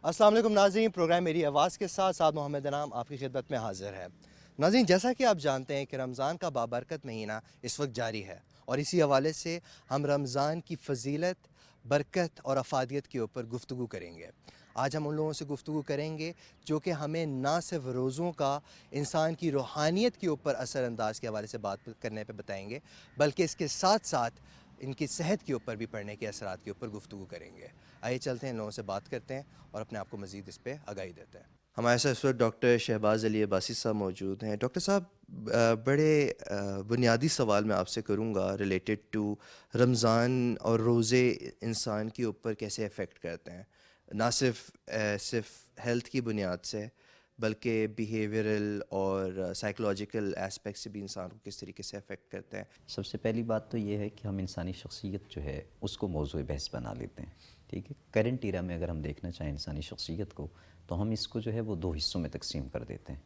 السلام علیکم ناظرین، پروگرام میری آواز کے ساتھ محمد انعام آپ کی خدمت میں حاضر ہے۔ ناظرین، جیسا کہ آپ جانتے ہیں کہ رمضان کا بابرکت مہینہ اس وقت جاری ہے، اور اسی حوالے سے ہم رمضان کی فضیلت، برکت اور افادیت کے اوپر گفتگو کریں گے۔ آج ہم ان لوگوں سے گفتگو کریں گے جو کہ ہمیں نہ صرف روزوں کا انسان کی روحانیت کے اوپر اثر انداز کے حوالے سے بات کرنے پہ بتائیں گے، بلکہ اس کے ساتھ ساتھ ان کی صحت کے اوپر بھی پڑھنے کے اثرات کے اوپر گفتگو کریں گے۔ آئیے چلتے ہیں، ان لوگوں سے بات کرتے ہیں اور اپنے آپ کو مزید اس پہ آگاہی دیتے ہیں۔ ہمارے ساتھ اس وقت ڈاکٹر شہباز علی عباسی صاحب موجود ہیں۔ ڈاکٹر صاحب، بڑے بنیادی سوال میں آپ سے کروں گا ریلیٹڈ ٹو رمضان اور روزے انسان کے اوپر کیسے افیکٹ کرتے ہیں، نہ صرف ہیلتھ کی بنیاد سے بلکہ بیہیویئرل اور سائیکولوجیکل اسپیکٹ سے بھی انسان کو کس طریقے سے افیکٹ کرتے ہیں۔ سب سے پہلی بات تو یہ ہے کہ ہم انسانی شخصیت جو ہے اس کو موضوع بحث بنا لیتے ہیں، ٹھیک ہے۔ کرنٹ ایرا میں اگر ہم دیکھنا چاہیں انسانی شخصیت کو تو ہم اس کو جو ہے وہ دو حصوں میں تقسیم کر دیتے ہیں۔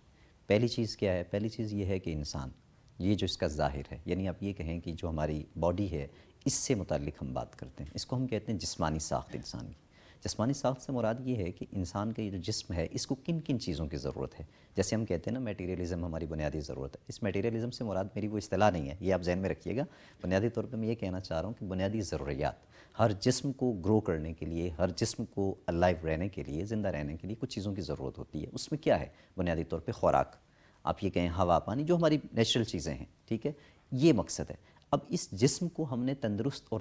پہلی چیز کیا ہے؟ پہلی چیز یہ ہے کہ انسان، یہ جو اس کا ظاہر ہے، یعنی آپ یہ کہیں کہ جو ہماری باڈی ہے اس سے متعلق ہم بات کرتے ہیں، اس کو ہم کہتے ہیں جسمانی ساخت انسان کی۔ جسمانی ساخت سے مراد یہ ہے کہ انسان کا یہ جو جسم ہے اس کو کن کن چیزوں کی ضرورت ہے۔ جیسے ہم کہتے ہیں نا میٹیریلزم ہماری بنیادی ضرورت ہے، اس میٹیریلزم سے مراد میری وہ اصطلاح نہیں ہے، یہ آپ ذہن میں رکھیے گا۔ بنیادی طور پہ میں یہ کہنا چاہ رہا ہوں کہ بنیادی ضروریات ہر جسم کو گرو کرنے کے لیے، ہر جسم کو الائیو رہنے کے لیے، زندہ رہنے کے لیے کچھ چیزوں کی ضرورت ہوتی ہے۔ اس میں کیا ہے؟ بنیادی طور پہ خوراک، آپ یہ کہیں ہوا پانی، جو ہماری نیچرل چیزیں ہیں، ٹھیک ہے، یہ مقصد ہے۔ اب اس جسم کو ہم نے تندرست اور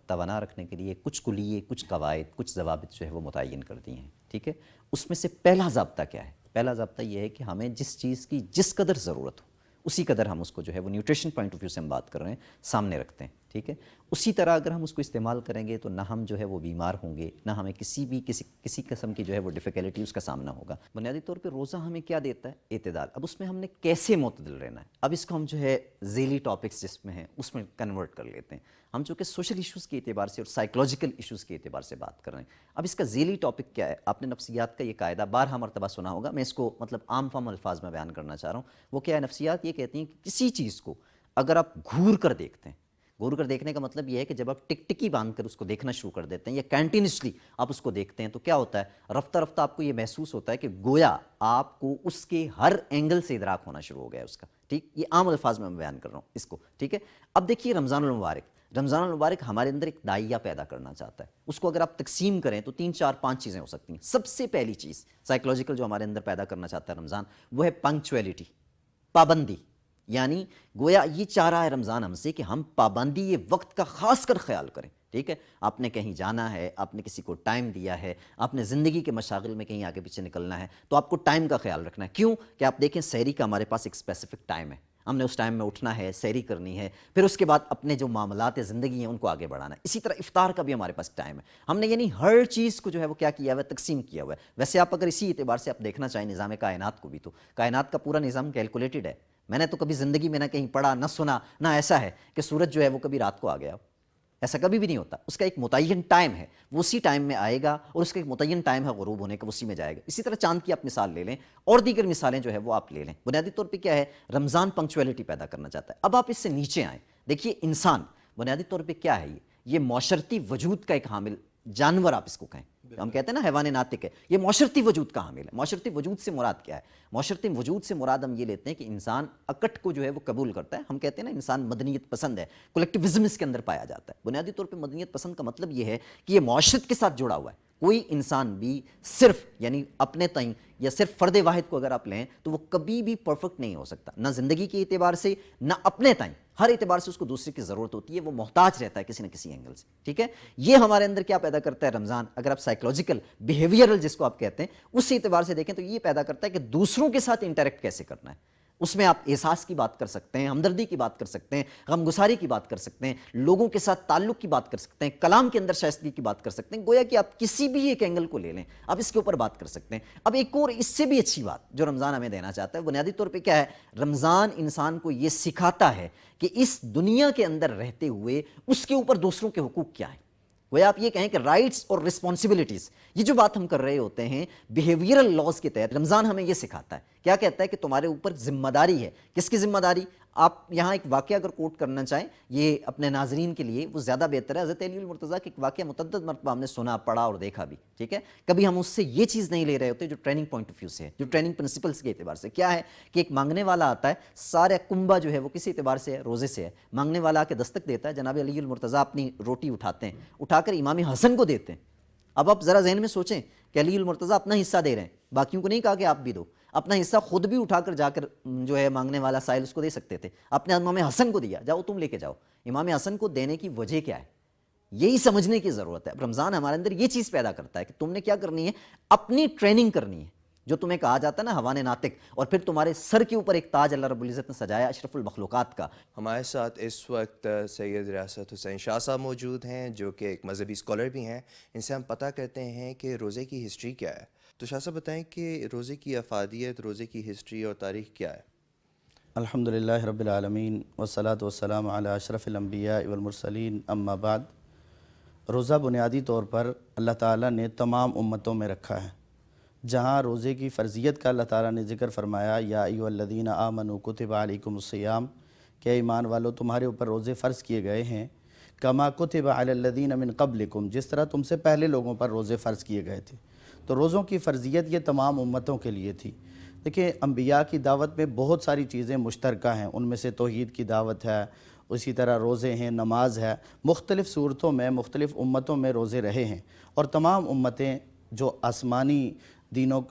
توانا رکھنے کے لیے کچھ کلیے، کچھ قواعد، کچھ ضوابط جو ہے وہ متعین کر دی ہیں، ٹھیک ہے۔ اس میں سے پہلا ضابطہ کیا ہے؟ پہلا ضابطہ یہ ہے کہ ہمیں جس چیز کی جس قدر ضرورت ہو اسی قدر ہم اس کو جو ہے وہ نیوٹریشن پوائنٹ آف ویو سے ہم بات کر رہے ہیں سامنے رکھتے ہیں، ٹھیک ہے۔ اسی طرح اگر ہم اس کو استعمال کریں گے تو نہ ہم جو ہے وہ بیمار ہوں گے، نہ ہمیں کسی قسم کی جو ہے وہ ڈیفیکلٹی اس کا سامنا ہوگا۔ بنیادی طور پہ روزہ ہمیں کیا دیتا ہے؟ اعتدال۔ اب اس میں ہم نے کیسے معتدل رہنا ہے، اب اس کو ہم جو ہے ذیلی ٹاپکس جس میں ہیں اس میں کنورٹ کر لیتے ہیں۔ ہم چونکہ سوشل ایشوز کے اعتبار سے اور سائیکولوجیکل ایشوز کے اعتبار سے بات کر رہے ہیں۔ اب اس کا ذیلی ٹاپک کیا ہے؟ آپ نے نفسیات کا یہ قاعدہ بارہا مرتبہ سنا ہوگا، میں اس کو مطلب عام فہم الفاظ میں بیان کرنا چاہ رہا ہوں۔ وہ کیا ہے؟ نفسیات یہ کہتی ہیں کہ کسی چیز کو اگر آپ گھور کر دیکھتے ہیں، گھور کر دیکھنے کا مطلب یہ ہے کہ جب آپ ٹک ٹکی باندھ کر اس کو دیکھنا شروع کر دیتے ہیں یا کنٹینیوسلی آپ اس کو دیکھتے ہیں تو کیا ہوتا ہے؟ رفتہ رفتہ آپ کو یہ محسوس ہوتا ہے کہ گویا آپ کو اس کے ہر اینگل سے ادراک ہونا شروع ہو گیا ہے اس کا، ٹھیک۔ یہ عام الفاظ میں بیان کر رہا ہوں اس کو، ٹھیک ہے۔ اب دیکھیے رمضان المبارک، رمضان المبارک ہمارے اندر ایک داعیہ پیدا کرنا چاہتا ہے۔ اس کو اگر آپ تقسیم کریں تو 3 4 5 چیزیں ہو سکتی ہیں۔ سب سے پہلی چیز سائیکولوجیکل جو ہمارے اندر پیدا کرنا چاہتا ہے رمضان، وہ ہے پنکچویلٹی، پابندی۔ یعنی گویا یہ چاہ رہا ہے رمضان ہم سے کہ ہم پابندی، یہ وقت کا خاص کر خیال کریں، ٹھیک ہے۔ آپ نے کہیں جانا ہے، آپ نے کسی کو ٹائم دیا ہے، آپ نے زندگی کے مشاغل میں کہیں آگے پیچھے نکلنا ہے تو آپ کو ٹائم کا خیال رکھنا ہے۔ کیوں کہ آپ دیکھیں سحری کا ہمارے پاس ایک اسپیسیفک ٹائم ہے، ہم نے اس ٹائم میں اٹھنا ہے، سحری کرنی ہے، پھر اس کے بعد اپنے جو معاملات زندگی ہیں ان کو آگے بڑھانا ہے۔ اسی طرح افطار کا بھی ہمارے پاس ٹائم ہے۔ ہم نے یعنی ہر چیز کو جو ہے وہ کیا کیا ہوا ہے؟ تقسیم کیا ہوا ہے۔ ویسے آپ اگر اسی اعتبار سے آپ دیکھنا چاہیں نظام کائنات کو بھی، تو کائنات کا پورا نظام کیلکولیٹڈ ہے۔ میں نے تو کبھی زندگی میں نہ کہیں پڑھا، نہ سنا، نہ ایسا ہے کہ سورج جو ہے وہ کبھی رات کو آ گیا ہو، ایسا کبھی بھی نہیں ہوتا۔ اس کا ایک متعین ٹائم ہے، وہ اسی ٹائم میں آئے گا، اور اس کا ایک متعین ٹائم ہے غروب ہونے کا، اسی میں جائے گا۔ اسی طرح چاند کی آپ مثال لے لیں اور دیگر مثالیں جو ہے وہ آپ لے لیں۔ بنیادی طور پہ کیا ہے؟ رمضان پنکچویلٹی پیدا کرنا چاہتا ہے۔ اب آپ اس سے نیچے آئیں، دیکھیے انسان بنیادی طور پہ کیا ہے؟ یہ معاشرتی وجود کا ایک حامل جانور آپ اس کو کہیں، ہم کہتے ہیں نا حیوان ناطق ہے، یہ معاشرتی وجود کا حامل ہے۔ معاشرتی وجود سے مراد کیا ہے؟ معاشرتی وجود سے مراد ہم یہ لیتے ہیں کہ انسان اکٹ کو جو ہے وہ قبول کرتا ہے۔ ہم کہتے ہیں نا انسان مدنیت پسند ہے، کولیکٹیوزم اس کے اندر پایا جاتا ہے۔ بنیادی طور پہ مدنیت پسند کا مطلب یہ ہے کہ یہ معاشرت کے ساتھ جڑا ہوا ہے۔ کوئی انسان بھی صرف یعنی اپنے تئیں یا صرف فرد واحد کو اگر آپ لیں تو وہ کبھی بھی پرفیکٹ نہیں ہو سکتا، نہ زندگی کے اعتبار سے، نہ اپنے تئیں، ہر اعتبار سے اس کو دوسرے کی ضرورت ہوتی ہے، وہ محتاج رہتا ہے کسی نہ کسی اینگل سے، ٹھیک ہے۔ یہ ہمارے اندر کیا پیدا کرتا ہے رمضان؟ اگر آپ سائیکولوجیکل بیہیویئرل جس کو آپ کہتے ہیں اس اعتبار سے دیکھیں تو یہ پیدا کرتا ہے کہ دوسروں کے ساتھ انٹریکٹ کیسے کرنا ہے۔ اس میں آپ احساس کی بات کر سکتے ہیں، ہمدردی کی بات کر سکتے ہیں، غمگساری کی بات کر سکتے ہیں، لوگوں کے ساتھ تعلق کی بات کر سکتے ہیں، کلام کے اندر شائستگی کی بات کر سکتے ہیں۔ گویا کہ آپ کسی بھی ایک اینگل کو لے لیں، آپ اس کے اوپر بات کر سکتے ہیں۔ اب ایک اور اس سے بھی اچھی بات جو رمضان ہمیں دینا چاہتا ہے، بنیادی طور پہ کیا ہے؟ رمضان انسان کو یہ سکھاتا ہے کہ اس دنیا کے اندر رہتے ہوئے اس کے اوپر دوسروں کے حقوق کیا ہیں۔ گویا آپ یہ کہیں کہ رائٹس اور رسپانسبلٹیز، یہ جو بات ہم کر رہے ہوتے ہیں بیہیویئرل لاز کے تحت، رمضان ہمیں یہ سکھاتا ہے کیا کہتا ہے کہ تمہارے اوپر ذمہ داری ہے. کس کی ذمہ داری؟ آپ یہاں ایک واقعہ اگر کوٹ کرنا چاہیں یہ اپنے ناظرین کے لیے وہ زیادہ بہتر ہے. حضرت علی المرتضیٰ کا ایک واقعہ متعدد مرتبہ ہم نے سنا, پڑھا اور دیکھا بھی, ٹھیک ہے. کبھی ہم اس سے یہ چیز نہیں لے رہے ہوتے جو ٹریننگ پوائنٹ آف ویو سے ہے, جو ٹریننگ پرنسپلس کے اعتبار سے. کیا ہے کہ ایک مانگنے والا آتا ہے, سارا کنبہ جو ہے وہ کسی اعتبار سے ہے, روزے سے ہے. مانگنے والا آ کے دستک دیتا ہے, جناب علی المرتضیٰ اپنی روٹی اٹھاتے ہیں, اٹھا کر امام حسن کو دیتے ہیں. اب آپ ذرا ذہن میں سوچیں کہ علی المرتضیٰ اپنا حصہ دے رہے ہیں, باقیوں کو نہیں کہا کہ آپ بھی دو, اپنا حصہ خود بھی اٹھا کر جا کر جو ہے مانگنے والا سائل اس کو دے سکتے تھے, اپنے امام حسن کو دیا, جاؤ تم لے کے جاؤ. امام حسن کو دینے کی وجہ کیا ہے, یہی سمجھنے کی ضرورت ہے. اب رمضان ہمارے اندر یہ چیز پیدا کرتا ہے کہ تم نے کیا کرنی ہے, اپنی ٹریننگ کرنی ہے. جو تمہیں کہا جاتا ہے نا حوان ناطق, اور پھر تمہارے سر کے اوپر ایک تاج اللہ رب العزت نے سجایا اشرف المخلوقات کا. ہمارے ساتھ اس وقت سید ریاست حسین شاہ صاحب موجود ہیں جو کہ ایک مذہبی اسکالر بھی ہیں. ان سے ہم پتہ کرتے ہیں کہ روزے کی ہسٹری کیا ہے. تو شاہ صاحب بتائیں کہ روزے کی افادیت, روزے کی ہسٹری اور تاریخ کیا ہے؟ الحمدللہ رب العالمین والصلاة والسلام علی اشرف الانبیاء والمرسلین, اما بعد. روزہ بنیادی طور پر اللہ تعالیٰ نے تمام امتوں میں رکھا ہے. جہاں روزے کی فرضیت کا اللہ تعالیٰ نے ذکر فرمایا, یا ایھا الذین آمنوا کتب علیکم الصیام, کہ ایمان والو تمہارے اوپر روزے فرض کیے گئے ہیں, کما کتب علی الذین من قبلکم, جس طرح تم سے پہلے لوگوں پر روزے فرض کیے گئے تھے. تو روزوں کی فرضیت یہ تمام امتوں کے لیے تھی. دیکھیں انبیاء کی دعوت میں بہت ساری چیزیں مشترکہ ہیں, ان میں سے توحید کی دعوت ہے, اسی طرح روزے ہیں, نماز ہے. مختلف صورتوں میں مختلف امتوں میں روزے رہے ہیں, اور تمام امتیں جو آسمانی دینوں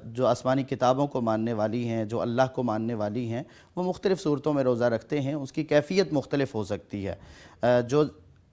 جو آسمانی کتابوں کو ماننے والی ہیں, جو اللہ کو ماننے والی ہیں, وہ مختلف صورتوں میں روزہ رکھتے ہیں. اس کی کیفیت مختلف ہو سکتی ہے. جو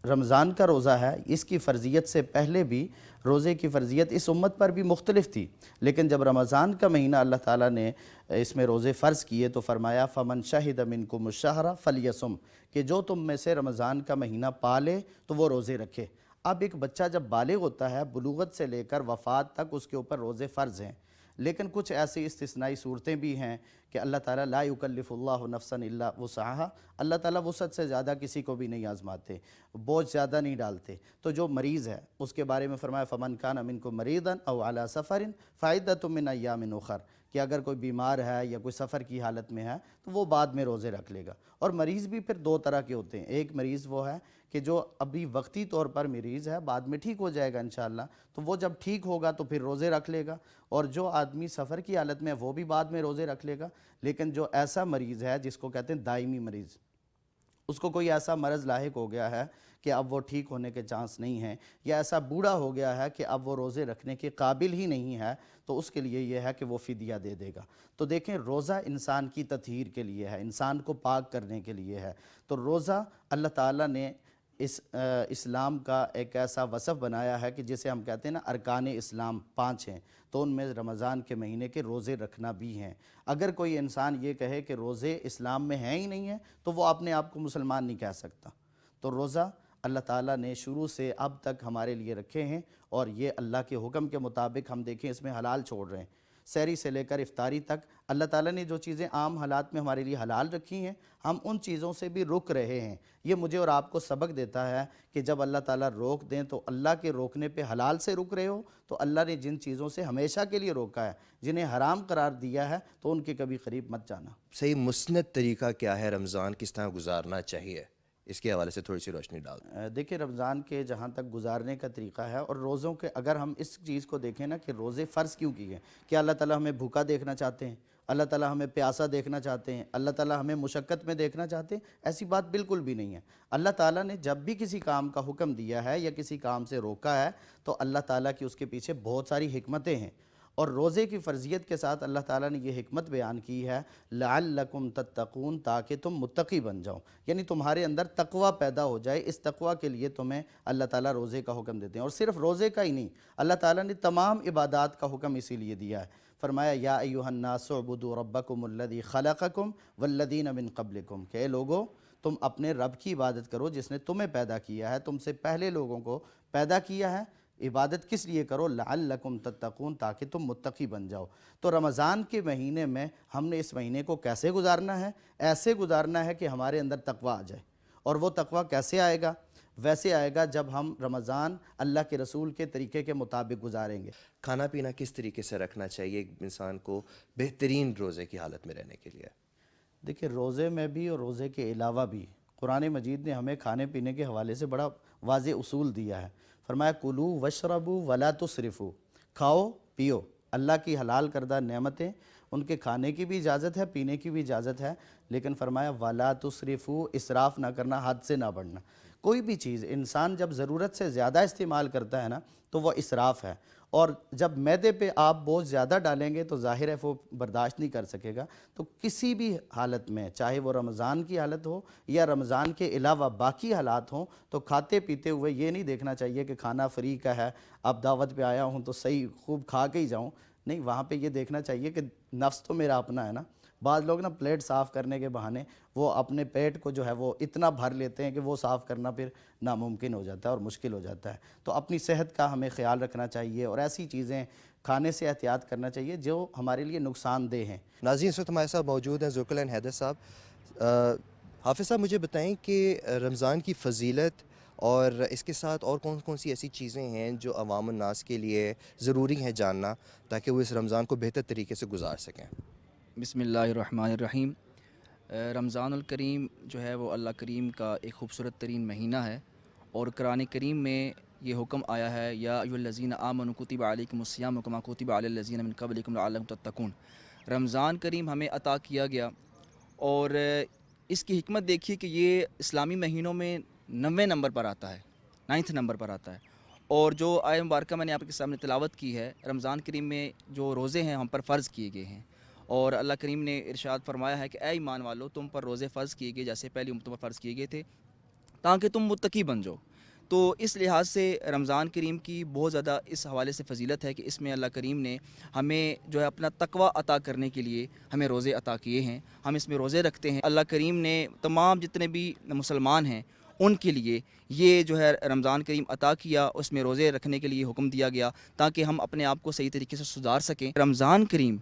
رمضان کا روزہ ہے اس کی فرضیت سے پہلے بھی روزے کی فرضیت اس امت پر بھی مختلف تھی, لیکن جب رمضان کا مہینہ اللہ تعالیٰ نے اس میں روزے فرض کیے تو فرمایا فمن شہد منکم الشہر فلیصم, کہ جو تم میں سے رمضان کا مہینہ پالے تو وہ روزے رکھے. اب ایک بچہ جب بالغ ہوتا ہے, بلوغت سے لے کر وفات تک اس کے اوپر روزے فرض ہیں, لیکن کچھ ایسی استثنائی صورتیں بھی ہیں کہ اللہ تعالیٰ لا یکلف اللہ نفسا الا وسعہا, اللہ تعالیٰ وسعت سے زیادہ کسی کو بھی نہیں آزماتے, بوجھ زیادہ نہیں ڈالتے. تو جو مریض ہے اس کے بارے میں فرمایا فمن کان منکم مریضا او علی سفر فعدۃ من ایام اخر, کہ اگر کوئی بیمار ہے یا کوئی سفر کی حالت میں ہے تو وہ بعد میں روزے رکھ لے گا. اور مریض بھی پھر دو طرح کے ہوتے ہیں. ایک مریض وہ ہے کہ جو ابھی وقتی طور پر مریض ہے, بعد میں ٹھیک ہو جائے گا انشاءاللہ, تو وہ جب ٹھیک ہوگا تو پھر روزے رکھ لے گا. اور جو آدمی سفر کی حالت میں ہے وہ بھی بعد میں روزے رکھ لے گا. لیکن جو ایسا مریض ہے جس کو کہتے ہیں دائمی مریض, اس کو کوئی ایسا مرض لاحق ہو گیا ہے کہ اب وہ ٹھیک ہونے کے چانس نہیں ہیں, یا ایسا بوڑھا ہو گیا ہے کہ اب وہ روزے رکھنے کے قابل ہی نہیں ہے, تو اس کے لیے یہ ہے کہ وہ فدیہ دے دے گا. تو دیکھیں روزہ انسان کی تطہیر کے لیے ہے, انسان کو پاک کرنے کے لیے ہے. تو روزہ اللہ تعالیٰ نے اسلام کا ایک ایسا وصف بنایا ہے کہ جسے ہم کہتے ہیں نا ارکان اسلام 5 ہیں, تو ان میں رمضان کے مہینے کے روزے رکھنا بھی ہیں. اگر کوئی انسان یہ کہے کہ روزے اسلام میں ہیں ہی نہیں ہیں تو وہ اپنے آپ کو مسلمان نہیں کہہ سکتا. تو روزہ اللہ تعالیٰ نے شروع سے اب تک ہمارے لیے رکھے ہیں, اور یہ اللہ کے حکم کے مطابق ہم دیکھیں اس میں حلال چھوڑ رہے ہیں. سحری سے لے کر افطاری تک اللہ تعالیٰ نے جو چیزیں عام حالات میں ہمارے لیے حلال رکھی ہیں, ہم ان چیزوں سے بھی رک رہے ہیں. یہ مجھے اور آپ کو سبق دیتا ہے کہ جب اللہ تعالیٰ روک دیں تو اللہ کے روکنے پہ حلال سے رک رہے ہو, تو اللہ نے جن چیزوں سے ہمیشہ کے لیے روکا ہے, جنہیں حرام قرار دیا ہے, تو ان کے کبھی قریب مت جانا. صحیح مسند طریقہ کیا ہے, رمضان کس طرح گزارنا چاہیے, اس کے حوالے سے تھوڑی سی روشنی ڈال دیں. دیکھیں رمضان کے جہاں تک گزارنے کا طریقہ ہے, اور روزوں کے اگر ہم اس چیز کو دیکھیں نا کہ روزے فرض کیوں کیے ہیں, کیا اللہ تعالیٰ ہمیں بھوکا دیکھنا چاہتے ہیں, اللہ تعالیٰ ہمیں پیاسا دیکھنا چاہتے ہیں, اللہ تعالیٰ ہمیں مشقت میں دیکھنا چاہتے ہیں؟ ایسی بات بالکل بھی نہیں ہے. اللہ تعالیٰ نے جب بھی کسی کام کا حکم دیا ہے یا کسی کام سے روکا ہے تو اللہ تعالیٰ کی اس کے پیچھے بہت ساری حکمتیں ہیں. اور روزے کی فرضیت کے ساتھ اللہ تعالیٰ نے یہ حکمت بیان کی ہے لعلکم تتقون, تاکہ تم متقی بن جاؤ, یعنی تمہارے اندر تقوی پیدا ہو جائے. اس تقوی کے لیے تمہیں اللہ تعالیٰ روزے کا حکم دیتے ہیں. اور صرف روزے کا ہی نہیں, اللہ تعالیٰ نے تمام عبادات کا حکم اسی لیے دیا ہے. فرمایا یا ایھا الناس اعبدوا ربکم الذی خلقکم والذین من قبلکم, کہ اے لوگو تم اپنے رب کی عبادت کرو جس نے تمہیں پیدا کیا ہے, تم سے پہلے لوگوں کو پیدا کیا ہے. عبادت کس لیے کرو, لعلکم تتقون, تاکہ تم متقی بن جاؤ. تو رمضان کے مہینے میں ہم نے اس مہینے کو کیسے گزارنا ہے, ایسے گزارنا ہے کہ ہمارے اندر تقوی آ جائے. اور وہ تقوی کیسے آئے گا؟ ویسے آئے گا جب ہم رمضان اللہ کے رسول کے طریقے کے مطابق گزاریں گے۔ کھانا پینا کس طریقے سے رکھنا چاہیے ایک انسان کو بہترین روزے کی حالت میں رہنے کے لیے؟ دیکھیں روزے میں بھی اور روزے کے علاوہ بھی قرآن مجید نے ہمیں کھانے پینے کے حوالے سے بڑا واضح اصول دیا ہے۔ فرمایا کلو وشربو ولا تسرفو، کھاؤ پیو، اللہ کی حلال کردہ نعمتیں ان کے کھانے کی بھی اجازت ہے، پینے کی بھی اجازت ہے، لیکن فرمایا ولا تسرفو، اسراف نہ کرنا، حد سے نہ بڑھنا۔ کوئی بھی چیز انسان جب ضرورت سے زیادہ استعمال کرتا ہے نا تو وہ اسراف ہے، اور جب معدے پہ آپ بوجھ زیادہ ڈالیں گے تو ظاہر ہے وہ برداشت نہیں کر سکے گا۔ تو کسی بھی حالت میں، چاہے وہ رمضان کی حالت ہو یا رمضان کے علاوہ باقی حالات ہوں، تو کھاتے پیتے ہوئے یہ نہیں دیکھنا چاہیے کہ کھانا فری کا ہے، اب دعوت پہ آیا ہوں تو صحیح خوب کھا کے ہی جاؤں۔ نہیں، وہاں پہ یہ دیکھنا چاہیے کہ نفس تو میرا اپنا ہے نا۔ بعض لوگ نا پلیٹ صاف کرنے کے بہانے وہ اپنے پیٹ کو جو ہے وہ اتنا بھر لیتے ہیں کہ وہ صاف کرنا پھر ناممکن ہو جاتا ہے اور مشکل ہو جاتا ہے۔ تو اپنی صحت کا ہمیں خیال رکھنا چاہیے اور ایسی چیزیں کھانے سے احتیاط کرنا چاہیے جو ہمارے لیے نقصان دہ ہیں۔ ناظرین اس وقت ہمارے ساتھ موجود ہیں ذوالقرنین حیدر صاحب۔ حافظ صاحب مجھے بتائیں کہ رمضان کی فضیلت اور اس کے ساتھ اور کون کون سی ایسی چیزیں ہیں جو عوام الناس کے لیے ضروری ہیں جاننا تاکہ وہ اس رمضان کو بہتر طریقے سے گزار سکیں؟ بسم اللہ الرحمن الرحیم۔ رمضان الکریم جو ہے وہ اللہ کریم کا ایک خوبصورت ترین مہینہ ہے، اور قرآن کریم میں یہ حکم آیا ہے یا ایھا الذین آمنوا کتب علیکم الصیام کما کتب علی الذین من قبلکم لعلکم تتقون۔ رمضان کریم ہمیں عطا کیا گیا، اور اس کی حکمت دیکھیے کہ یہ اسلامی مہینوں میں 90 نمبر پر آتا ہے، 9 نمبر پر آتا ہے۔ اور جو آیت مبارکہ میں نے آپ کے سامنے تلاوت کی ہے، رمضان کریم میں جو روزے ہیں ہم پر فرض کیے گئے ہیں، اور اللہ کریم نے ارشاد فرمایا ہے کہ اے ایمان والو، تم پر روزے فرض کیے گئے جیسے پہلی امتوں پر فرض کیے گئے تھے تاکہ تم متقی بن جاؤ۔ تو اس لحاظ سے رمضان کریم کی بہت زیادہ اس حوالے سے فضیلت ہے کہ اس میں اللہ کریم نے ہمیں جو ہے اپنا تقوی عطا کرنے کے لیے ہمیں روزے عطا کیے ہیں، ہم اس میں روزے رکھتے ہیں۔ اللہ کریم نے تمام جتنے بھی مسلمان ہیں ان کے لیے یہ جو ہے رمضان کریم عطا کیا، اس میں روزے رکھنے کے لیے حکم دیا گیا تاکہ ہم اپنے آپ کو صحیح طریقے سے سدھار سکیں۔ رمضان کریم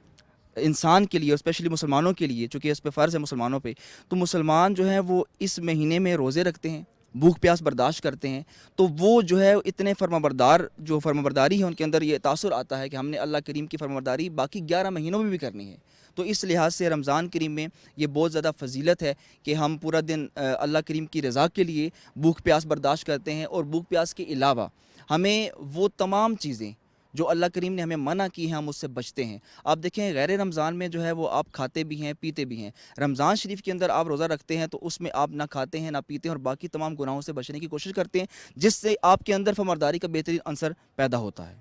انسان کے لیے اور اسپیشلی مسلمانوں کے لیے، چونکہ اس پہ فرض ہے مسلمانوں پہ، تو مسلمان جو ہیں وہ اس مہینے میں روزے رکھتے ہیں، بھوک پیاس برداشت کرتے ہیں، تو وہ جو ہے اتنے فرمانبرداری ہے ان کے اندر، یہ تاثر آتا ہے کہ ہم نے اللہ کریم کی فرمانبرداری باقی 11 مہینوں میں بھی کرنی ہے۔ تو اس لحاظ سے رمضان کریم میں یہ بہت زیادہ فضیلت ہے کہ ہم پورا دن اللہ کریم کی رضا کے لیے بھوک پیاس برداشت کرتے ہیں، اور بھوک پیاس کے علاوہ ہمیں وہ تمام چیزیں جو اللہ کریم نے ہمیں منع کی ہیں ہم اس سے بچتے ہیں۔ آپ دیکھیں غیر رمضان میں جو ہے وہ آپ کھاتے بھی ہیں پیتے بھی ہیں، رمضان شریف کے اندر آپ روزہ رکھتے ہیں تو اس میں آپ نہ کھاتے ہیں نہ پیتے ہیں اور باقی تمام گناہوں سے بچنے کی کوشش کرتے ہیں، جس سے آپ کے اندر فرمانبرداری کا بہترین عنصر پیدا ہوتا ہے۔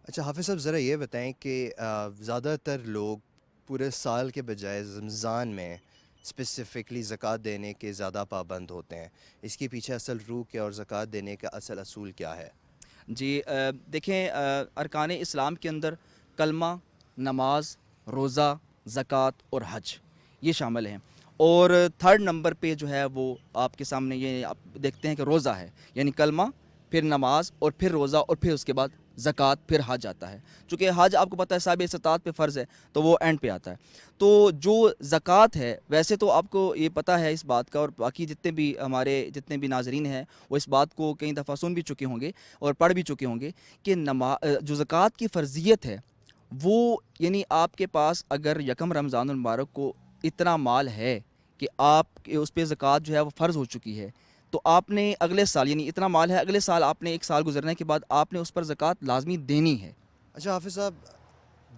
اچھا حافظ صاحب ذرا یہ بتائیں کہ زیادہ تر لوگ پورے سال کے بجائے رمضان میں اسپیسیفکلی زکوٰۃ دینے کے زیادہ پابند ہوتے ہیں، اس کے پیچھے اصل روح کیا اور زکوٰۃ دینے کا اصل اصول کیا ہے؟ جی دیکھیں ارکان اسلام کے اندر کلمہ، نماز، روزہ، زکوٰۃ اور حج یہ شامل ہیں، اور 3rd نمبر پہ جو ہے وہ آپ کے سامنے یہ آپ دیکھتے ہیں کہ روزہ ہے، یعنی کلمہ، پھر نماز، اور پھر روزہ، اور پھر اس کے بعد زکوٰۃ، پھر حج آتا ہے۔ چونکہ حج آپ کو پتہ ہے صاحب استطاعت پہ فرض ہے تو وہ اینڈ پہ آتا ہے۔ تو جو زکوٰۃ ہے، ویسے تو آپ کو یہ پتہ ہے اس بات کا، اور باقی جتنے بھی ناظرین ہیں وہ اس بات کو کئی دفعہ سن بھی چکے ہوں گے اور پڑھ بھی چکے ہوں گے کہ جو زکوٰۃ کی فرضیت ہے وہ، یعنی آپ کے پاس اگر یکم رمضان المبارک کو اتنا مال ہے کہ آپ اس پہ زکوٰۃ جو ہے وہ فرض ہو چکی ہے، تو آپ نے اگلے سال، یعنی اتنا مال ہے، اگلے سال آپ نے 1 سال گزرنے کے بعد آپ نے اس پر زکوٰۃ لازمی دینی ہے۔ اچھا حافظ صاحب،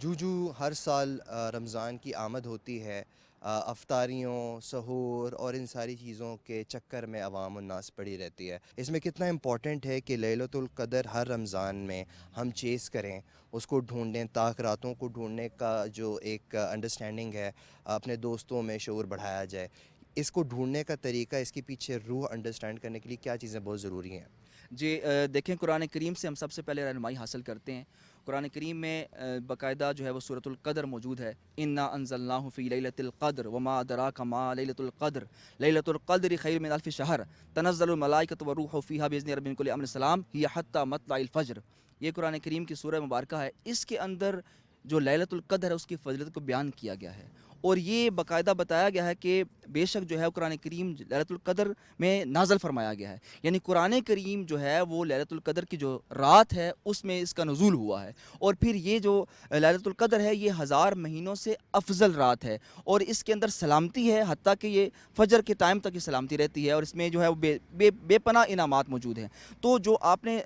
جو ہر سال رمضان کی آمد ہوتی ہے، افطاریوں، سحور اور ان ساری چیزوں کے چکر میں عوام الناس پڑی رہتی ہے، اس میں کتنا امپورٹنٹ ہے کہ لیلۃ القدر ہر رمضان میں ہم چیز کریں، اس کو ڈھونڈیں، تاک راتوں کو ڈھونڈنے کا جو ایک انڈرسٹینڈنگ ہے اپنے دوستوں میں شعور بڑھایا جائے، اس کو ڈھونڈنے کا طریقہ، اس کے پیچھے روح انڈرسٹینڈ کرنے کے لیے کیا چیزیں بہت ضروری ہیں؟ جی دیکھیں قرآن کریم سے ہم سب سے پہلے رہنمائی حاصل کرتے ہیں۔ قرآن کریم میں باقاعدہ جو ہے وہ سورۃ القدر موجود ہے، انا انزلناہ فی لیلۃ القدر وما ادراک ما لیلۃ القدر لیلۃ القدر خیر من الف شہر تنزل الملائکۃ والروح فیہا باذن ربہم من کل امر سلام ہی حتی مطلع الفجر۔ یہ قرآن کریم کی سورہ مبارکہ ہے، اس کے اندر جو لیلۃ القدر ہے اس کی فضیلت کو بیان کیا گیا ہے، اور یہ باقاعدہ بتایا گیا ہے کہ بے شک جو ہے قرآن کریم لیلۃ القدر میں نازل فرمایا گیا ہے، یعنی قرآن کریم جو ہے وہ لیلۃ القدر کی جو رات ہے اس میں اس کا نزول ہوا ہے، اور پھر یہ جو لیلۃ القدر ہے یہ 1000 مہینوں سے افضل رات ہے، اور اس کے اندر سلامتی ہے، حتیٰ کہ یہ فجر کے ٹائم تک یہ سلامتی رہتی ہے، اور اس میں جو ہے وہ بے پناہ انعامات موجود ہیں۔ تو جو آپ نے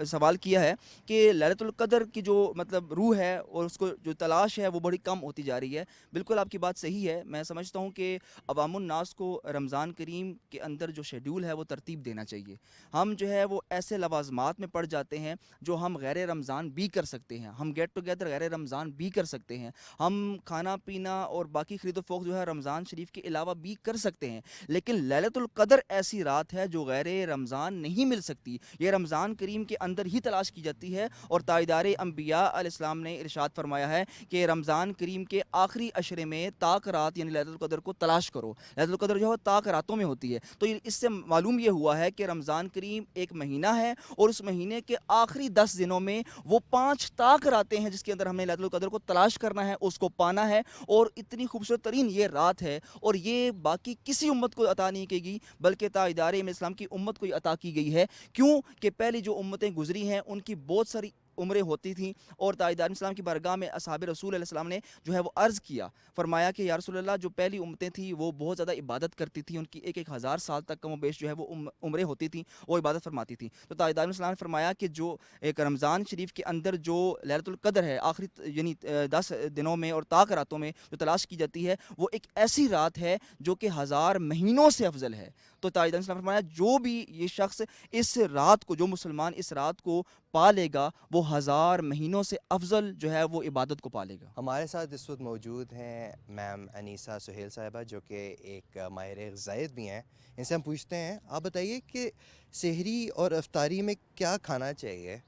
سوال کیا ہے کہ لیلۃ القدر کی جو مطلب روح ہے اور اس کو جو تلاش ہے وہ بڑی کم ہوتی جا رہی ہے، بالکل آپ کی بات صحیح ہے۔ میں سمجھتا ہوں کہ عوام الناس کو رمضان کریم کے اندر جو شیڈیول ہے وہ ترتیب دینا چاہیے۔ ہم جو ہے وہ ایسے لوازمات میں پڑ جاتے ہیں جو ہم غیر رمضان بھی کر سکتے ہیں، ہم گیٹ ٹوگیدر غیر رمضان بھی کر سکتے ہیں، ہم کھانا پینا اور باقی خرید و فروخت جو ہے رمضان شریف کے علاوہ بھی کر سکتے ہیں، لیکن لیلۃ القدر ایسی رات ہے جو غیر رمضان نہیں مل سکتی، یہ رمضان کریم کے اندر ہی تلاش کی جاتی ہے۔ اور تاجدار انبیاء علیہ السلام نے ارشاد فرمایا ہے کہ رمضان کریم کے آخری عشرے میں طاق رات یعنی لیلۃ القدر کو تلاش کرو۔ لیلۃ القدر جو ہے طاق راتوں میں ہوتی ہے، تو اس سے معلوم یہ ہوا ہے کہ رمضان کریم ایک مہینہ ہے، اور اس مہینے کے آخری 10 دنوں میں وہ 5 طاق راتیں ہیں جس کے اندر ہم نے لیلۃ القدر کو تلاش کرنا ہے، اس کو پانا ہے، اور اتنی خوبصورت ترین یہ رات ہے، اور یہ باقی کسی امت کو عطا نہیں کی گئی بلکہ تاجدار اسلام کی امت کو عطا کی گئی ہے۔ کیوں کہ پہلی جو امتیں گزری ہیں ان کی بہت ساری عمریں ہوتی تھیں، اور تاجدار اسلام کی بارگاہ میں اصحاب رسول علیہ السلام نے جو ہے وہ عرض کیا، فرمایا کہ یا رسول اللہ جو پہلی امتیں تھیں وہ بہت زیادہ عبادت کرتی تھیں، ان کی 1000 سال تک کم و بیش جو ہے وہ عمریں ہوتی تھیں، وہ عبادت فرماتی تھیں۔ تو تاجدار اسلام نے فرمایا کہ جو ایک رمضان شریف کے اندر جو لیلۃ القدر ہے آخری یعنی 10 دنوں میں اور طاق راتوں میں جو تلاش کی جاتی ہے وہ ایک ایسی رات ہے جو کہ 1000 مہینوں سے افضل ہے۔ تو تاجدار اسلام نے فرمایا جو بھی یہ شخص اس رات کو، جو مسلمان اس رات کو پا لے گا وہ 1000 مہینوں سے افضل جو ہے وہ عبادت کو پا لے گا۔ ہمارے ساتھ اس وقت موجود ہیں میم انیسہ سہیل صاحبہ جو کہ ایک ماہر غذائیت بھی ہیں، ان سے ہم پوچھتے ہیں آپ بتائیے کہ سحری اور افطاری میں کیا کھانا چاہیے،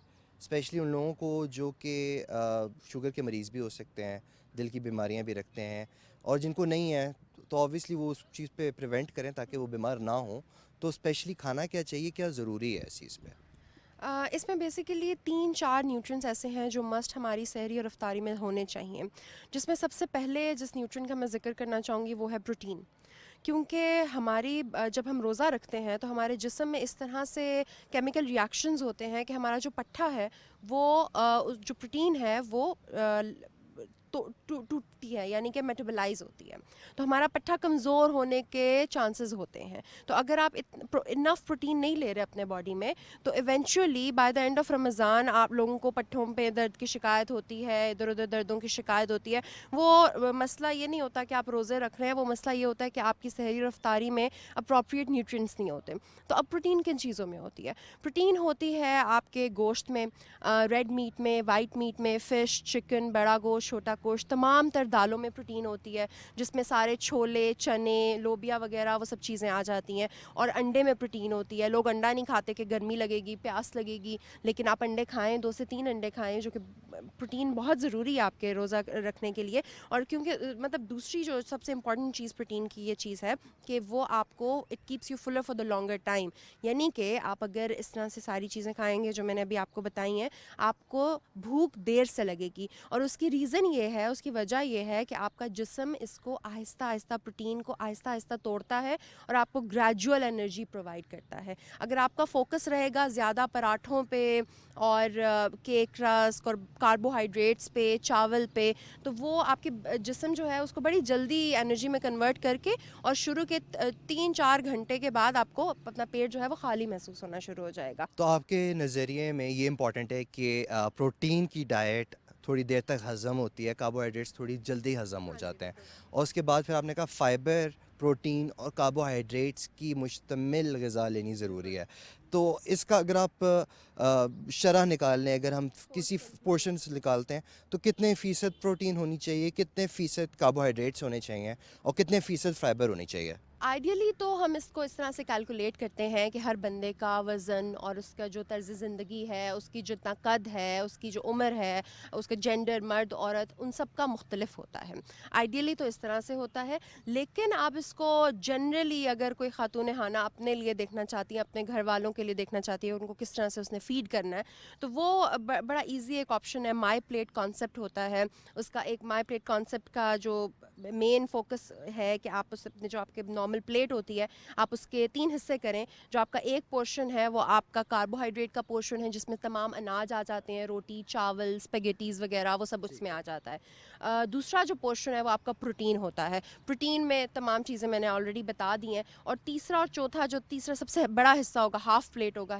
اسپیشلی ان لوگوں کو جو کہ شوگر کے مریض بھی ہو سکتے ہیں، دل کی بیماریاں بھی رکھتے ہیں، اور جن کو نہیں ہے تو آبویسلی وہ اس چیز پہ پریونٹ کریں تاکہ وہ بیمار نہ ہوں، تو اسپیشلی کھانا کیا چاہیے، کیا ضروری ہے اس چیز پہ؟ اس میں بیسیکلی 3-4 نیوٹرینٹس ایسے ہیں جو مسٹ ہماری سحری اور افطاری میں ہونے چاہیے، جس میں سب سے پہلے جس نیوٹرین کا میں ذکر کرنا چاہوں گی وہ ہے پروٹین، کیونکہ ہماری جب ہم روزہ رکھتے ہیں تو ہمارے جسم میں اس طرح سے کیمیکل ریاکشنز ہوتے ہیں کہ ہمارا جو پٹھا ہے وہ جو پروٹین ہے وہ ٹوٹتی ہے، یعنی کہ میٹابلائز ہوتی ہے، تو ہمارا پٹھا کمزور ہونے کے چانسز ہوتے ہیں۔ تو اگر آپ انف پروٹین نہیں لے رہے اپنے باڈی میں تو eventually by the end of Ramzan آپ لوگوں کو پٹھوں پہ درد کی شکایت ہوتی ہے، ادھر ادھر دردوں کی شکایت ہوتی ہے۔ وہ مسئلہ یہ نہیں ہوتا کہ آپ روزے رکھ رہے ہیں، وہ مسئلہ یہ ہوتا ہے کہ آپ کی سحری اور افطاری میں اپروپریٹ نیوٹرینٹس نہیں ہوتے۔ تو اب پروٹین کن چیزوں میں ہوتی ہے؟ پروٹین ہوتی ہے آپ کے گوشت میں، ریڈ میٹ میں، وائٹ میٹ میں، فش، چکن، بڑا گوشت، چھوٹا گوشت، تمام تر دالوں میں پروٹین ہوتی ہے، جس میں سارے چھولے، چنے، لوبیا وغیرہ وہ سب چیزیں آ جاتی ہیں، اور انڈے میں پروٹین ہوتی ہے۔ لوگ انڈا نہیں کھاتے کہ گرمی لگے گی، پیاس لگے گی، لیکن آپ انڈے کھائیں، 2 سے 3 انڈے کھائیں، جو کہ پروٹین بہت ضروری ہے آپ کے روزہ رکھنے کے لیے۔ اور کیونکہ مطلب دوسری جو سب سے امپورٹنٹ چیز پروٹین کی یہ چیز ہے کہ وہ آپ کو it keeps you fuller for the longer time, یعنی کہ آپ اگر اس طرح سے ساری چیزیں کھائیں گے جو میں نے ابھی آپ کو بتائی ہیں، آپ کو بھوک دیر سے لگے گی، اور اس کی ریزن یہ ہے، اس کی وجہ یہ ہے کہ آپ کا جسم اس کو آہستہ آہستہ پروٹین کو آہستہ آہستہ توڑتا ہے اور آپ کو گریجول انرجی پرووائڈ کرتا ہے۔ اگر آپ کا فوکس رہے گا زیادہ پراٹھوں پہ اور کیک، رسک اور کاربوہائیڈریٹس پہ، چاول پہ، تو وہ آپ کے جسم جو ہے اس کو بڑی جلدی انرجی میں کنورٹ کر کے، اور شروع کے 3-4 گھنٹے کے بعد آپ کو اپنا پیٹ جو ہے وہ خالی محسوس ہونا شروع ہو جائے گا۔ تو آپ کے نظریے میں یہ امپورٹنٹ ہے کہ پروٹین کی ڈائٹ تھوڑی دیر تک ہضم ہوتی ہے، کاربوہائیڈریٹس تھوڑی جلدی ہضم ہو جاتے ہیں، اور اس کے بعد پھر آپ نے کہا فائبر، پروٹین اور کاربوہائیڈریٹس کی مشتمل غذا لینی ضروری ہے۔ تو اس کا اگر آپ شرح نکال لیں، اگر ہم کسی پورشن سے نکالتے ہیں تو کتنے فیصد پروٹین ہونی چاہیے، کتنے فیصد کاربوہائیڈریٹس ہونے چاہیے، اور کتنے فیصد فائبر ہونی چاہیے؟ آئیڈیلی تو ہم اس کو اس طرح سے کیلکولیٹ کرتے ہیں کہ ہر بندے کا وزن اور اس کا جو طرز زندگی ہے، اس کی جتنا قد ہے، اس کی جو عمر ہے، اس کا جینڈر، مرد عورت، ان سب کا مختلف ہوتا ہے. آئیڈیلی تو اس طرح سے ہوتا ہے، لیکن آپ اس کو جنرلی اگر کوئی خاتون خانہ اپنے لیے دیکھنا چاہتی ہے، اپنے گھر والوں کے لیے دیکھنا چاہتی ہے، ان کو کس طرح سے اس نے فیڈ کرنا ہے، تو وہ بڑا ایزی ایک آپشن ہے. مائی پلیٹ کانسیپٹ ہوتا ہے اس کا. ایک مائی پلیٹ کانسیپٹ کا جو مین فوکس ہے کہ آپ اس اپنے جو آپ کے نارمل پلیٹ ہوتی ہے، آپ اس کے 3 حصے کریں. جو آپ کا ایک پورشن ہے وہ آپ کا کاربوہائیڈریٹ کا پورشن ہے، جس میں تمام اناج آ جاتے ہیں، روٹی، چاول، اسپیگیٹیز وغیرہ، وہ سب اس میں آ جاتا ہے. دوسرا جو پورشن ہے وہ آپ کا پروٹین ہوتا ہے. پروٹین میں تمام چیزیں میں نے آلریڈی بتا دی ہیں. اور تیسرا اور چوتھا، جو تیسرا سب سے بڑا حصہ ہوگا، ہاف پلیٹ ہوگا،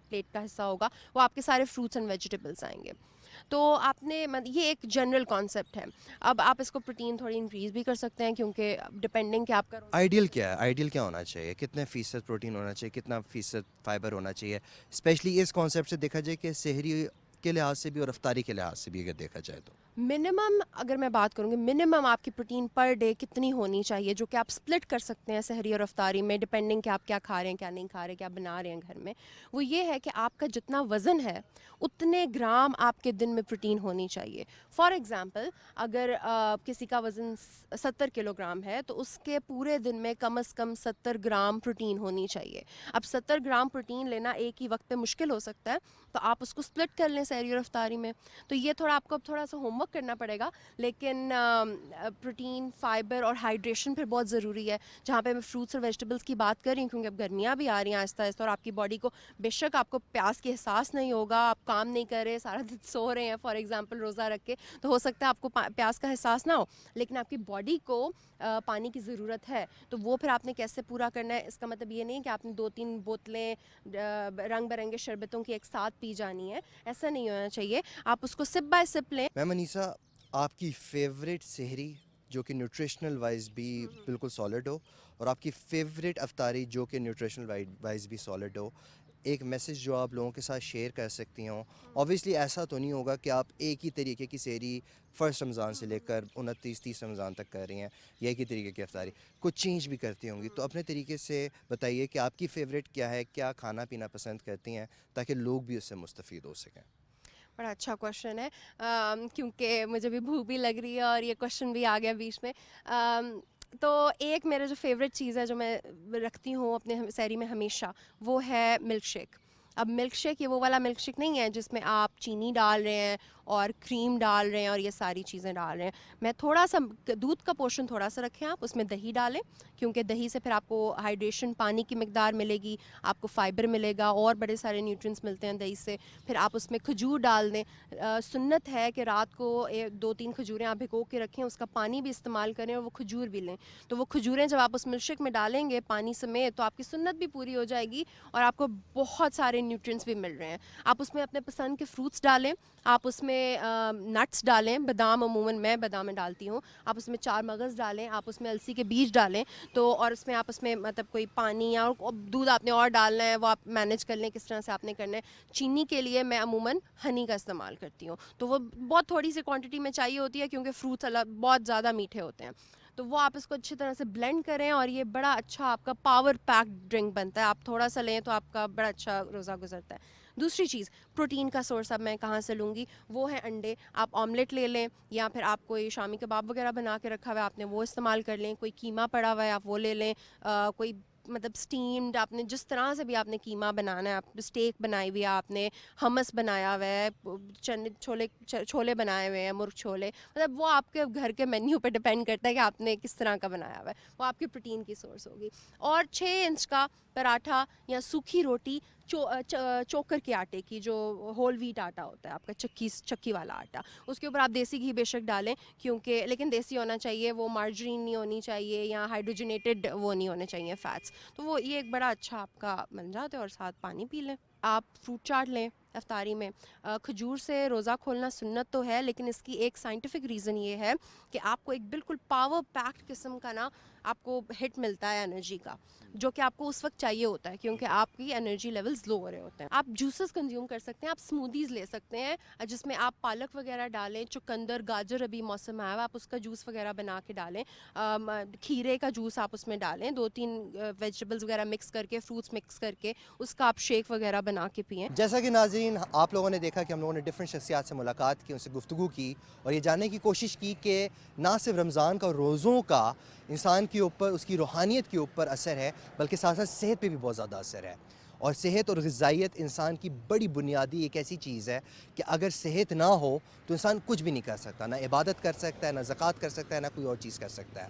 پلیٹ کا حصہ ہوگا، وہ آپ کے سارے فروٹس اینڈ ویجیٹیبلس آئیں گے. تو آپ نے یہ ایک جنرل کانسیپٹ ہے. اب آپ اس کو پروٹین تھوڑی انکریز بھی کر سکتے ہیں، کیونکہ ڈپینڈنگ کہ آپ کا آئیڈیل کیا ہے؟ آئیڈیل کیا ہونا چاہیے؟ کتنے فیصد پروٹین ہونا چاہیے؟ کتنا فیصد فائبر ہونا چاہیے؟ اسپیشلی اس کانسیپٹ سے دیکھا جائے کہ سحری کے لحاظ سے بھی اور افطاری کے لحاظ سے بھی اگر دیکھا جائے تو منیمم، اگر میں بات کروں گی منیمم آپ کی پروٹین پر ڈے کتنی ہونی چاہیے، جو کہ آپ سپلٹ کر سکتے ہیں سحری اور افطاری میں، ڈپینڈنگ کہ آپ کیا کھا رہے ہیں، کیا نہیں کھا رہے، کیا بنا رہے ہیں گھر میں. وہ یہ ہے کہ آپ کا جتنا وزن ہے اتنے گرام آپ کے دن میں پروٹین ہونی چاہیے. فار ایگزامپل، اگر کسی کا وزن 70 کلو گرام ہے تو اس کے پورے دن میں کم از کم 70 گرام پروٹین ہونی چاہیے. اب 70 گرام پروٹین لینا ایک ہی وقت پہ مشکل ہو سکتا ہے، تو آپ اس کو سپلٹ کر لیں سحری اور افطاری میں. تو یہ تھوڑا آپ کو اب تھوڑا سا ہوم ورک کرنا پڑے گا، لیکن پروٹین، فائبر اور ہائیڈریشن پھر بہت ضروری ہے. جہاں پہ میں فروٹس اور ویجیٹیبلس کی بات کر رہی ہوں، کیونکہ اب گرمیاں بھی آ رہی ہیں آہستہ آہستہ، اور آپ کی باڈی کو بے شک آپ کو پیاس کی احساس نہیں ہوگا، آپ کام نہیں کر رہے، سارا دن سو رہے ہیں فار ایگزامپل روزہ رکھ کے، تو ہو سکتا ہے آپ کو پیاس کا احساس نہ ہو، لیکن آپ کی باڈی کو پانی کی ضرورت ہے. تو وہ پھر آپ نے کیسے پورا کرنا ہے؟ اس کا مطلب یہ نہیں کہ آپ نے 2-3 بوتلیں رنگ برنگے شربتوں کی ایک ساتھ پی جانی ہے، ایسا نہیں ہونا چاہیے. آپ اس کو سپ بائی سپ لیں. میم انیسہ، آپ کی فیوریٹ سحری جو کہ نیوٹریشنل وائز بھی بالکل سالڈ ہو، اور آپ کی فیوریٹ افطاری جو کہ نیوٹریشنل وائز بھی سالڈ ہو، ایک میسج جو آپ لوگوں کے ساتھ شیئر کر سکتی ہوں. اوبیسلی ایسا تو نہیں ہوگا کہ آپ ایک ہی طریقے کی سحری فرسٹ رمضان سے لے کر 29-30 رمضان تک کر رہی ہیں، یا ایک ہی طریقے کی افطاری، کچھ چینج بھی کرتی ہوں گی. تو اپنے طریقے سے بتائیے کہ آپ کی فیوریٹ کیا ہے، کیا کھانا پینا پسند کرتی ہیں، تاکہ لوگ بھی اس سے مستفید ہو سکیں. بڑا اچھا کوشچن ہے، کیونکہ مجھے بھی بھوک بھی لگ رہی ہے اور یہ کوشچن بھی آ گیا بیچ میں. تو ایک میرا جو فیوریٹ چیز ہے جو میں رکھتی ہوں اپنے سحری میں ہمیشہ، وہ ہے ملک شیک. اب ملک شیک یہ وہ والا ملک شیک نہیں ہے جس میں آپ چینی ڈال رہے ہیں اور کریم ڈال رہے ہیں اور یہ ساری چیزیں ڈال رہے ہیں. میں تھوڑا سا دودھ کا پورشن تھوڑا سا رکھیں، آپ اس میں دہی ڈالیں، کیونکہ دہی سے پھر آپ کو ہائیڈریشن، پانی کی مقدار ملے گی، آپ کو فائبر ملے گا، اور بڑے سارے نیوٹرینٹس ملتے ہیں دہی سے. پھر آپ اس میں کھجور ڈال دیں. سنت ہے کہ رات کو 2-3 کھجوریں آپ بھگو کے رکھیں، اس کا پانی بھی استعمال کریں اور وہ کھجور بھی لیں. تو وہ کھجوریں جب آپ اس ملک شیک میں ڈالیں گے پانی سمیت، تو آپ کی سنت بھی پوری ہو جائے گی اور آپ کو بہت سارے نیوٹرینٹس بھی مل رہے ہیں. آپ اس میں اپنے پسند کے فروٹس ڈالیں، آپ اس میں نٹس ڈالیں، بادام، عموماً میں بادام ڈالتی ہوں. آپ اس میں 4 مغز ڈالیں، آپ اس میں السی کے بیج ڈالیں. تو اور اس میں آپ اس میں مطلب کوئی پانی یا دودھ آپ نے اور ڈالنا ہے، وہ آپ مینیج کر لیں کس طرح سے آپ نے کرنا ہے. چینی کے لیے میں عموماً ہنی کا استعمال کرتی ہوں، تو وہ بہت تھوڑی سی کوانٹٹی میں چاہیے ہوتی ہے، کیونکہ فروٹس بہت زیادہ میٹھے ہوتے ہیں. تو وہ آپ اس کو اچھی طرح سے بلینڈ کریں، اور یہ بڑا اچھا آپ کا پاور پیک ڈرنک بنتا ہے. آپ تھوڑا سا لیں تو آپ کا بڑا اچھا روزہ گزرتا ہے. دوسری چیز، پروٹین کا سورس اب میں کہاں سے لوں گی، وہ ہے انڈے. آپ آملیٹ لے لیں، یا پھر آپ کوئی شامی کباب وغیرہ بنا کے رکھا ہوا ہے آپ نے، وہ استعمال کر لیں. کوئی قیمہ پڑا ہوا ہے آپ وہ لے لیں. کوئی مطلب اسٹیمڈ آپ نے جس طرح سے بھی آپ نے قیمہ بنانا ہے، آپ اسٹیک بنائی ہوئی ہے، آپ نے ہمس بنایا ہوا ہے، چھولے بنائے ہوئے ہیں، مرغ چھولے، مطلب وہ آپ کے گھر کے مینیو پہ ڈپینڈ کرتا ہے کہ آپ نے کس طرح کا بنایا ہوا ہے، وہ آپ کی پروٹین کی سورس ہوگی. اور 6 انچ کا پراٹھا یا سوکھی روٹی چوکر کے آٹے کی، جو ہول ویٹ آٹا ہوتا ہے آپ کا، چکی والا آٹا، اس کے اوپر آپ دیسی گھی بے شک ڈالیں، کیونکہ لیکن دیسی ہونا چاہیے، وہ مارجرین نہیں ہونی چاہیے یا ہائیڈروجنیٹڈ وہ نہیں ہونے چاہیے فیٹس. تو وہ یہ ایک بڑا اچھا آپ کا بن جاتا ہے، اور ساتھ پانی پی لیں. آپ فروٹ چاٹ لیں، افطاری میں. کھجور سے روزہ کھولنا سنت تو ہے, لیکن اس کی ایک سائنٹیفک ریزن یہ ہے کہ آپ کو ایک بالکل پاور پیکڈ قسم کا نا آپ کو ہٹ ملتا ہے انرجی کا, جو کہ آپ کو اس وقت چاہیے ہوتا ہے کیونکہ آپ کی انرجی لیولز لو ہو رہے ہوتے ہیں. آپ جوسز کنزیوم کر سکتے ہیں, آپ اسمودیز لے سکتے ہیں جس میں آپ پالک وغیرہ ڈالیں, چقندر, گاجر, ابھی موسم آیا ہوا, آپ اس کا جوس وغیرہ بنا کے ڈالیں, کھیرے کا جوس آپ اس میں ڈالیں, 2-3 ویجیٹیبلز وغیرہ مکس کر کے, فروٹس مکس کر کے اس کا آپ شیک وغیرہ بنا کے پئیں. جیسا کہ ناظرین آپ لوگوں نے دیکھا کہ ہم لوگوں نے ڈفرینٹ شخصیات سے ملاقات کی, ان سے گفتگو کی اور یہ جاننے کی کوشش کی کہ نہ صرف رمضان کا روزوں کا انسان کے اوپر, اس کی روحانیت کے اوپر اثر ہے, بلکہ ساتھ ساتھ صحت پہ بھی بہت زیادہ اثر ہے. اور صحت اور غذائیت انسان کی بڑی بنیادی ایک ایسی چیز ہے کہ اگر صحت نہ ہو تو انسان کچھ بھی نہیں کر سکتا, نہ عبادت کر سکتا ہے, نہ زکوٰۃ کر سکتا ہے, نہ کوئی اور چیز کر سکتا ہے.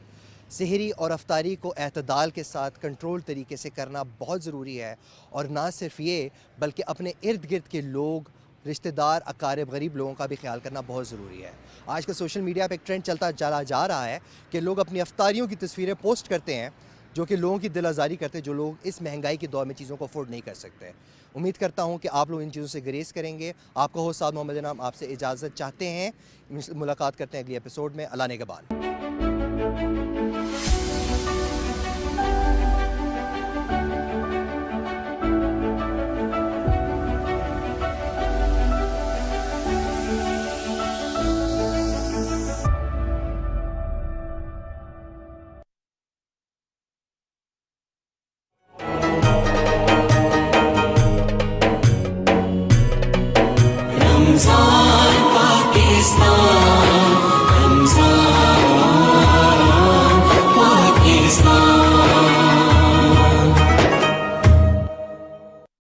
سحری اور افطاری کو اعتدال کے ساتھ کنٹرول طریقے سے کرنا بہت ضروری ہے, اور نہ صرف یہ بلکہ اپنے ارد گرد کے لوگ, رشتہ دار, اقارب, غریب لوگوں کا بھی خیال کرنا بہت ضروری ہے. آج کل سوشل میڈیا پہ ایک ٹرینڈ چلتا چلا جا رہا ہے کہ لوگ اپنی افطاریوں کی تصویریں پوسٹ کرتے ہیں جو کہ لوگوں کی دل آزاری کرتے ہیں, جو لوگ اس مہنگائی کے دور میں چیزوں کو افورڈ نہیں کر سکتے. امید کرتا ہوں کہ آپ لوگ ان چیزوں سے گریز کریں گے. آپ کا ہوسٹ سعد محمد انعام آپ سے اجازت چاہتے ہیں. ملاقات کرتے ہیں اگلی ایپیسوڈ میں. اللہ نگہبان.